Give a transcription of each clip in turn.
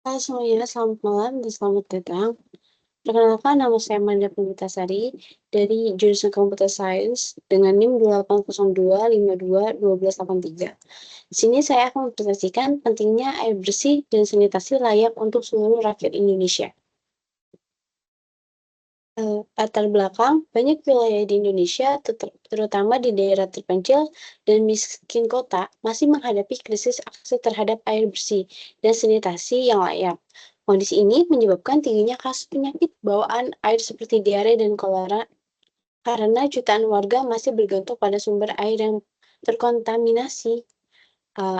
Halo semuanya, selamat malam dan selamat datang. Perkenalkan, nama saya Manda Pugitasari dari jurusan Computer Science dengan NIM 2802521283. Di sini saya akan mempresentasikan pentingnya air bersih dan sanitasi layak untuk seluruh rakyat Indonesia. Latar belakang, banyak wilayah di Indonesia, terutama di daerah terpencil dan miskin kota, masih menghadapi krisis akses terhadap air bersih dan sanitasi yang layak. Kondisi ini menyebabkan tingginya kasus penyakit bawaan air seperti diare dan kolera karena jutaan warga masih bergantung pada sumber air yang terkontaminasi.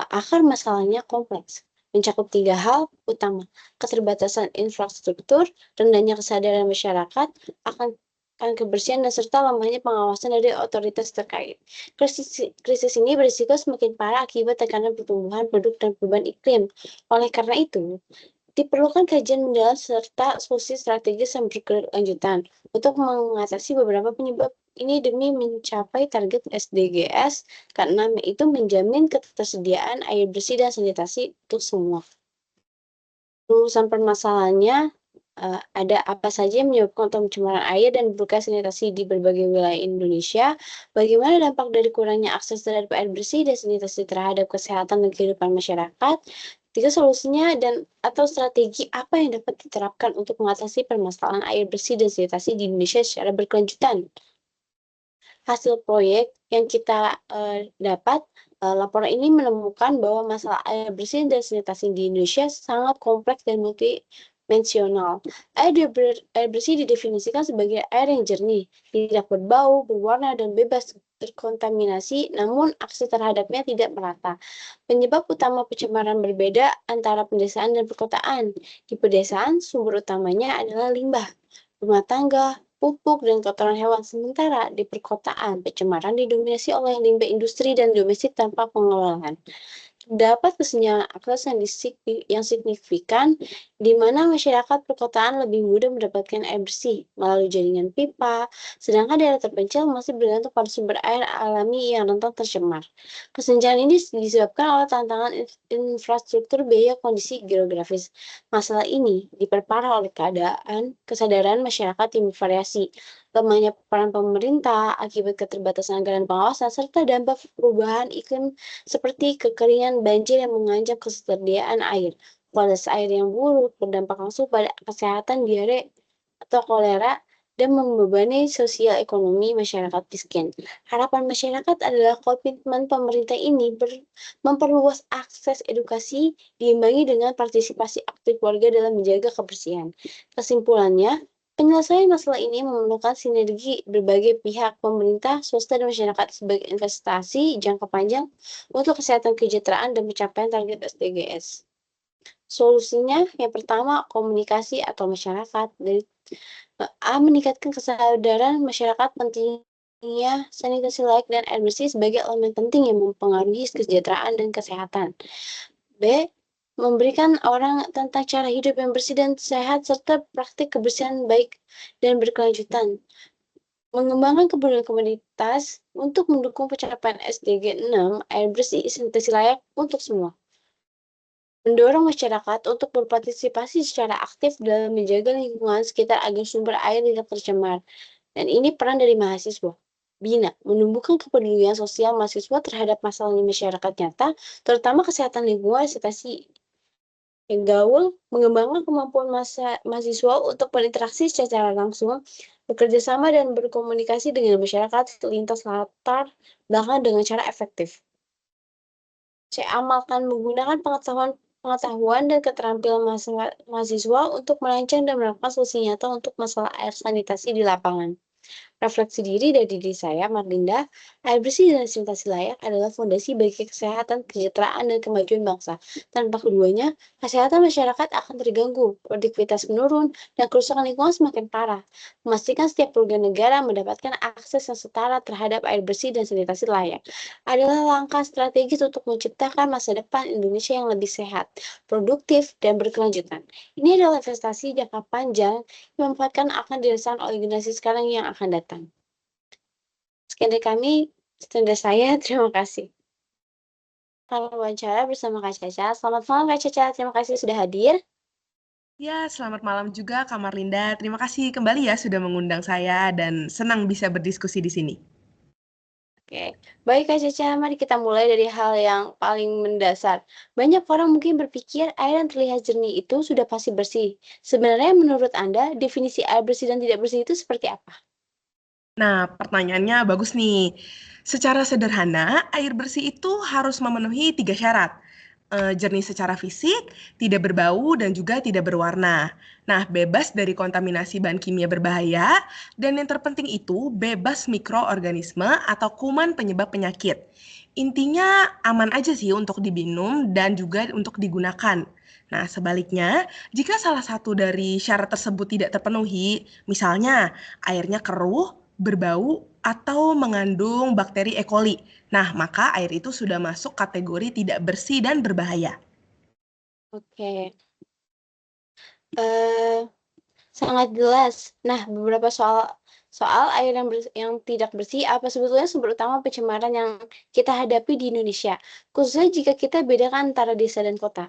Akar masalahnya kompleks, mencakup 3 hal utama: keterbatasan infrastruktur, rendahnya kesadaran masyarakat akan kebersihan, dan serta lemahnya pengawasan dari otoritas terkait. Krisis ini berisiko semakin parah akibat tekanan pertumbuhan penduduk dan perubahan iklim. Oleh karena itu, diperlukan kajian mendalam serta solusi strategis yang berkelanjutan untuk mengatasi beberapa penyebab ini demi mencapai target SDGs ke-6, yaitu menjamin ketersediaan air bersih dan sanitasi untuk semua. Rumusan permasalahannya, ada apa saja yang menyebabkan atau pencemaran air dan buruknya sanitasi di berbagai wilayah Indonesia, bagaimana dampak dari kurangnya akses terhadap air bersih dan sanitasi terhadap kesehatan dan kehidupan masyarakat, tiga solusinya dan atau strategi apa yang dapat diterapkan untuk mengatasi permasalahan air bersih dan sanitasi di Indonesia secara berkelanjutan. Hasil proyek yang kita dapat, laporan ini menemukan bahwa masalah air bersih dan sanitasi di Indonesia sangat kompleks dan multidimensional. Air bersih didefinisikan sebagai air yang jernih, tidak berbau, berwarna, dan bebas terkontaminasi, namun akses terhadapnya tidak merata. Penyebab utama pencemaran berbeda antara pedesaan dan perkotaan. Di pedesaan, sumber utamanya adalah limbah rumah tangga, pupuk, dan kotoran hewan. Sementara di perkotaan, pencemaran didominasi oleh limbah industri dan domestik tanpa pengelolaan. Terdapat kesenjangan akses yang signifikan, di mana masyarakat perkotaan lebih mudah mendapatkan air bersih melalui jaringan pipa, sedangkan daerah terpencil masih bergantung pada sumber air alami yang rentan tercemar. Kesenjangan ini disebabkan oleh tantangan infrastruktur, biaya, kondisi geografis. Masalah ini diperparah oleh kesadaran masyarakat yang bervariasi, lemahnya peran pemerintah akibat keterbatasan anggaran pengawasan, serta dampak perubahan iklim seperti kekeringan, banjir yang mengancam ketersediaan air. Kualitas air yang buruk berdampak langsung pada kesehatan, diare atau kolera, dan membebani sosial ekonomi masyarakat miskin. Harapan masyarakat adalah komitmen pemerintah ini memperluas akses edukasi diimbangi dengan partisipasi aktif warga dalam menjaga kebersihan. Kesimpulannya, penyelesaian masalah ini memerlukan sinergi berbagai pihak, pemerintah, swasta, dan masyarakat sebagai investasi jangka panjang untuk kesehatan, kesejahteraan, dan pencapaian target SDGs. Solusinya, yang pertama, komunikasi atau masyarakat. Meningkatkan kesadaran masyarakat pentingnya sanitasi layak dan air bersih sebagai elemen penting yang mempengaruhi kesejahteraan dan kesehatan. B. Memberikan orang tentang cara hidup yang bersih dan sehat serta praktik kebersihan baik dan berkelanjutan. Mengembangkan kebudayaan komunitas untuk mendukung pencapaian SDG 6, air bersih, sanitasi layak untuk semua. Mendorong masyarakat untuk berpartisipasi secara aktif dalam menjaga lingkungan sekitar agar sumber air tidak tercemar. Dan ini peran dari mahasiswa. Bina, menumbuhkan kepedulian sosial mahasiswa terhadap masalah masyarakat nyata, terutama kesehatan lingkungan, sanitasi yang gaul, mengembangkan kemampuan mahasiswa untuk berinteraksi secara langsung, bekerja sama dan berkomunikasi dengan masyarakat lintas latar belakang dengan cara efektif. Saya amalkan menggunakan pengetahuan dan keterampilan mahasiswa untuk merancang dan melakukan solusi nyata untuk masalah air sanitasi di lapangan. Refleksi diri dari diri saya, Marlinda, air bersih dan sanitasi layak adalah fondasi bagi kesehatan, kesejahteraan, dan kemajuan bangsa. Tanpa keduanya, kesehatan masyarakat akan terganggu, produktivitas menurun, dan kerusakan lingkungan semakin parah. Memastikan setiap keluarga negara mendapatkan akses yang setara terhadap air bersih dan sanitasi layak adalah langkah strategis untuk menciptakan masa depan Indonesia yang lebih sehat, produktif, dan berkelanjutan. Ini adalah investasi jangka panjang dimanfaatkan akan dirasakan oleh generasi sekarang yang akan datang. Sekian dari kami, dari saya, terima kasih. Kalau wawancara bersama Kak Caca, selamat malam Kak Caca, terima kasih sudah hadir. Ya, selamat malam juga Kak Marlinda. Terima kasih kembali ya sudah mengundang saya dan senang bisa berdiskusi di sini. Oke, baik Kak Caca, mari kita mulai dari hal yang paling mendasar. Banyak orang mungkin berpikir air yang terlihat jernih itu sudah pasti bersih. Sebenarnya menurut Anda, definisi air bersih dan tidak bersih itu seperti apa? Nah, pertanyaannya bagus nih. Secara sederhana, air bersih itu harus memenuhi tiga syarat. Jernih secara fisik, tidak berbau, dan juga tidak berwarna. Nah, bebas dari kontaminasi bahan kimia berbahaya, dan yang terpenting itu bebas mikroorganisme atau kuman penyebab penyakit. Intinya aman aja sih untuk diminum dan juga untuk digunakan. Nah, sebaliknya, jika salah satu dari syarat tersebut tidak terpenuhi, misalnya airnya keruh, berbau, atau mengandung bakteri E. coli. Nah, maka air itu sudah masuk kategori tidak bersih dan berbahaya. Oke, eh, sangat jelas. Nah, beberapa soal soal air yang tidak bersih apa sebetulnya sumber utama pencemaran yang kita hadapi di Indonesia, khususnya jika kita bedakan antara desa dan kota.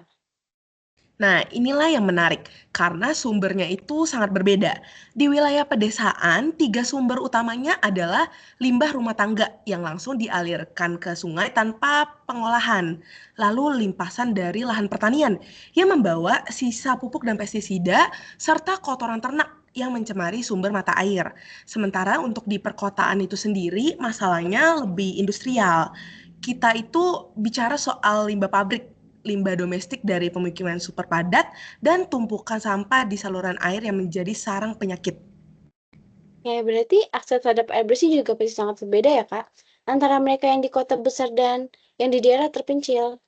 Nah, inilah yang menarik, karena sumbernya itu sangat berbeda. Di wilayah pedesaan, tiga sumber utamanya adalah limbah rumah tangga yang langsung dialirkan ke sungai tanpa pengolahan. Lalu limpasan dari lahan pertanian yang membawa sisa pupuk dan pestisida, serta kotoran ternak yang mencemari sumber mata air. Sementara untuk di perkotaan itu sendiri, masalahnya lebih industrial. Kita itu bicara soal limbah pabrik, limbah domestik dari pemukiman super padat, dan tumpukan sampah di saluran air yang menjadi sarang penyakit. Ya, berarti akses terhadap air bersih juga pasti sangat berbeda ya, Kak, antara mereka yang di kota besar dan yang di daerah terpencil.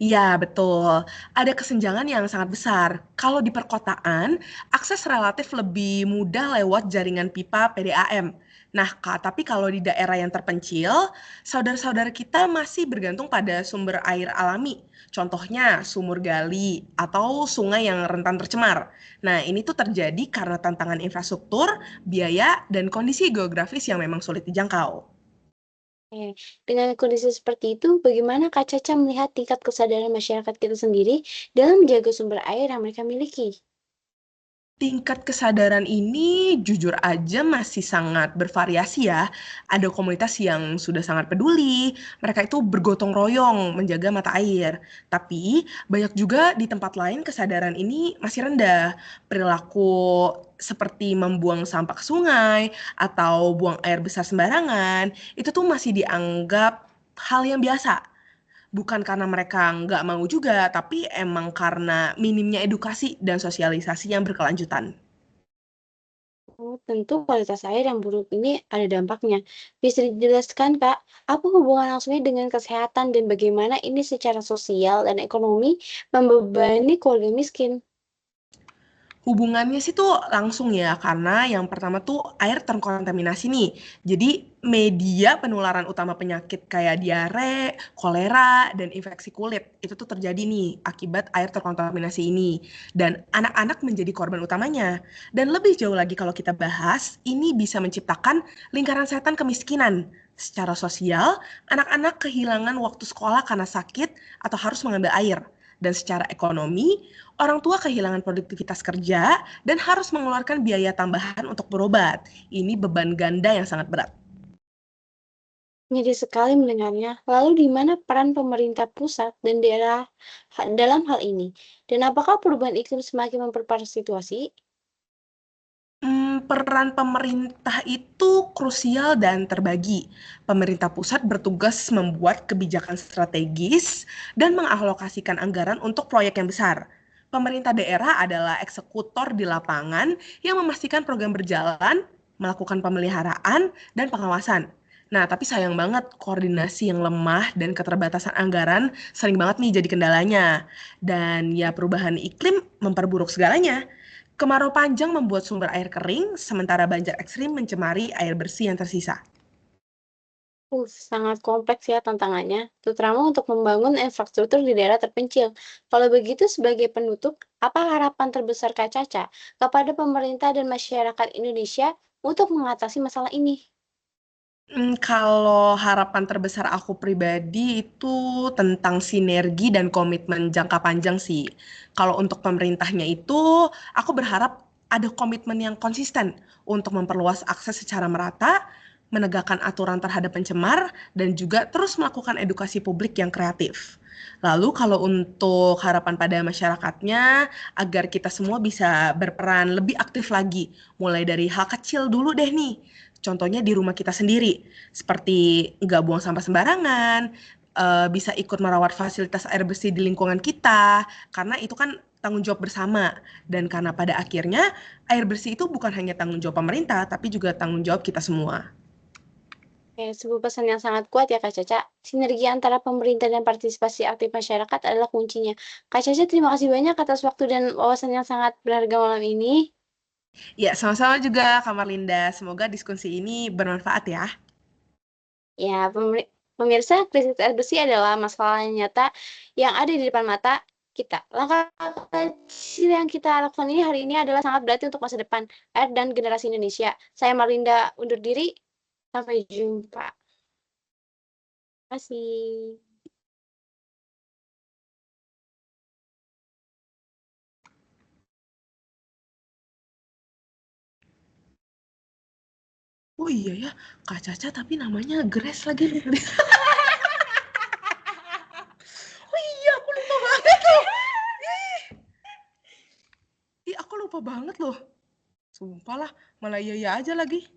Iya, betul. Ada kesenjangan yang sangat besar. Kalau di perkotaan, akses relatif lebih mudah lewat jaringan pipa PDAM. Nah, tapi kalau di daerah yang terpencil, saudara-saudara kita masih bergantung pada sumber air alami. Contohnya sumur gali atau sungai yang rentan tercemar. Nah, ini tuh terjadi karena tantangan infrastruktur, biaya, dan kondisi geografis yang memang sulit dijangkau. Oke, dengan kondisi seperti itu, bagaimana Kak Caca melihat tingkat kesadaran masyarakat kita sendiri dalam menjaga sumber air yang mereka miliki? Tingkat kesadaran ini jujur aja masih sangat bervariasi ya. Ada komunitas yang sudah sangat peduli, mereka itu bergotong royong menjaga mata air. Tapi banyak juga di tempat lain kesadaran ini masih rendah. Perilaku seperti membuang sampah ke sungai atau buang air besar sembarangan, itu tuh masih dianggap hal yang biasa. Bukan karena mereka nggak mau juga, tapi emang karena minimnya edukasi dan sosialisasi yang berkelanjutan. Oh, tentu kualitas air yang buruk ini ada dampaknya. Bisa dijelaskan, Kak, apa hubungan langsungnya dengan kesehatan dan bagaimana ini secara sosial dan ekonomi membebani keluarga miskin? Hubungannya sih tuh langsung ya, karena yang pertama tuh air terkontaminasi nih. Jadi media penularan utama penyakit kayak diare, kolera, dan infeksi kulit itu tuh terjadi nih akibat air terkontaminasi ini. Dan anak-anak menjadi korban utamanya. Dan lebih jauh lagi kalau kita bahas, ini bisa menciptakan lingkaran setan kemiskinan. Secara sosial, anak-anak kehilangan waktu sekolah karena sakit atau harus mengambil air. Dan secara ekonomi, orang tua kehilangan produktivitas kerja dan harus mengeluarkan biaya tambahan untuk berobat. Ini beban ganda yang sangat berat. Menarik sekali mendengarnya. Lalu di mana peran pemerintah pusat dan daerah dalam hal ini? Dan apakah perubahan iklim semakin memperparah situasi? Peran pemerintah itu krusial dan terbagi. Pemerintah pusat bertugas membuat kebijakan strategis dan mengalokasikan anggaran untuk proyek yang besar. Pemerintah daerah adalah eksekutor di lapangan yang memastikan program berjalan, melakukan pemeliharaan, dan pengawasan. Nah, tapi sayang banget koordinasi yang lemah dan keterbatasan anggaran sering banget nih jadi kendalanya. Dan ya perubahan iklim memperburuk segalanya. Kemarau panjang membuat sumber air kering, sementara banjir ekstrim mencemari air bersih yang tersisa. Sangat kompleks ya tantangannya, terutama untuk membangun infrastruktur di daerah terpencil. Kalau begitu, sebagai penutup, apa harapan terbesar Kak Caca kepada pemerintah dan masyarakat Indonesia untuk mengatasi masalah ini? Kalau harapan terbesar aku pribadi itu tentang sinergi dan komitmen jangka panjang sih. Kalau untuk pemerintahnya itu, aku berharap ada komitmen yang konsisten untuk memperluas akses secara merata, menegakkan aturan terhadap pencemar, dan juga terus melakukan edukasi publik yang kreatif. Lalu kalau untuk harapan pada masyarakatnya, agar kita semua bisa berperan lebih aktif lagi, mulai dari hal kecil dulu deh nih. Contohnya di rumah kita sendiri, seperti nggak buang sampah sembarangan, bisa ikut merawat fasilitas air bersih di lingkungan kita, karena itu kan tanggung jawab bersama. Dan karena pada akhirnya air bersih itu bukan hanya tanggung jawab pemerintah, tapi juga tanggung jawab kita semua. Oke, sebuah pesan yang sangat kuat ya Kak Caca. Sinergi antara pemerintah dan partisipasi aktif masyarakat adalah kuncinya. Kak Caca, terima kasih banyak atas waktu dan wawasan yang sangat berharga malam ini. Ya, sama-sama juga Kak Marlinda. Semoga diskusi ini bermanfaat ya. Ya, pemirsa, krisis air bersih adalah masalah nyata yang ada di depan mata kita. Langkah kecil yang kita lakukan ini hari ini adalah sangat berarti untuk masa depan air dan generasi Indonesia. Saya Marlinda undur diri. Sampai jumpa. Terima kasih. Oh iya ya, Kak Caca tapi namanya Grace lagi nih. Oh iya, aku lupa banget loh. Ih, aku lupa banget loh. Sumpah lah, malah iya-iya aja lagi.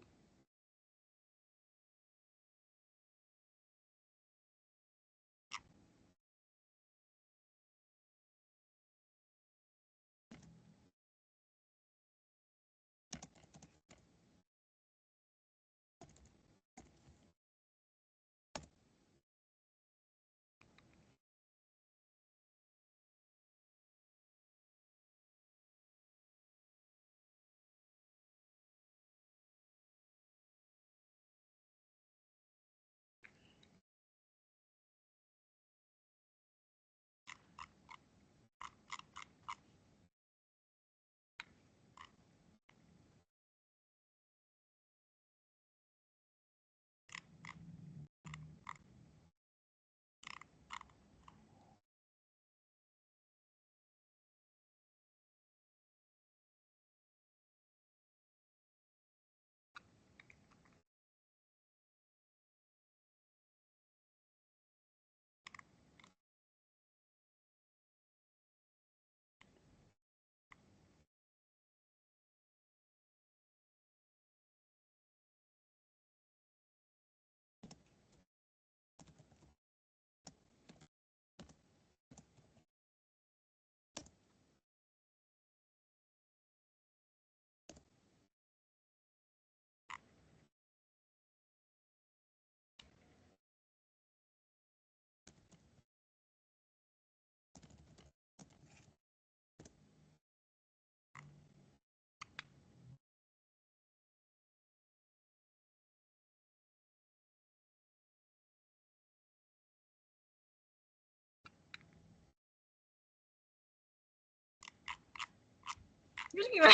Terus gimana?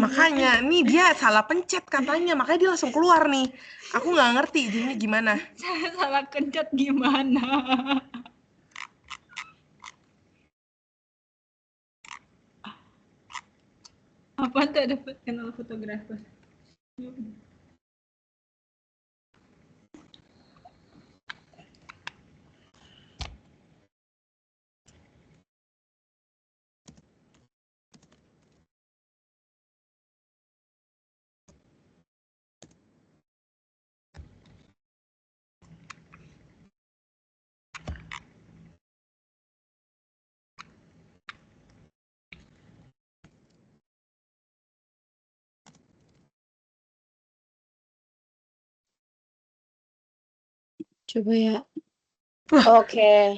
Makanya, nih dia salah pencet katanya, makanya dia langsung keluar nih. Aku nggak ngerti jadinya gimana. Saya salah kencet gimana? Apa tuh ada kenal fotografer? Coba ya. Wah, Oke.